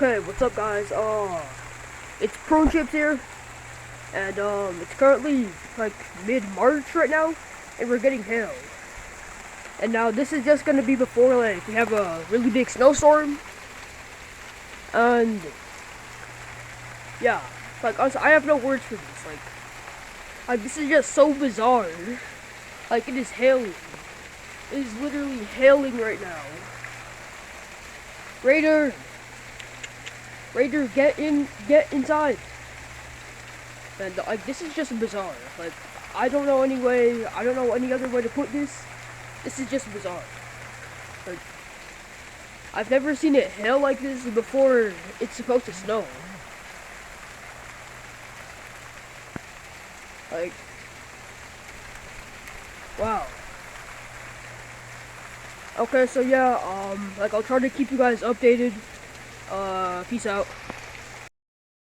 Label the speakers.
Speaker 1: Okay, what's up guys? It's Prone Chips here, and it's currently like mid-March right now, and we're getting hail. And now this is just gonna be before like we have a really big snowstorm, and yeah, like honestly, I have no words for this. Like this is just so bizarre. Like it is hailing. It is literally hailing right now. Raider, get inside. And like this is just bizarre. Like I don't know any other way to put this. This is just bizarre. Like I've never seen it hail like this before it's supposed to snow. Like wow. Okay, so yeah, like I'll try to keep you guys updated. Peace out.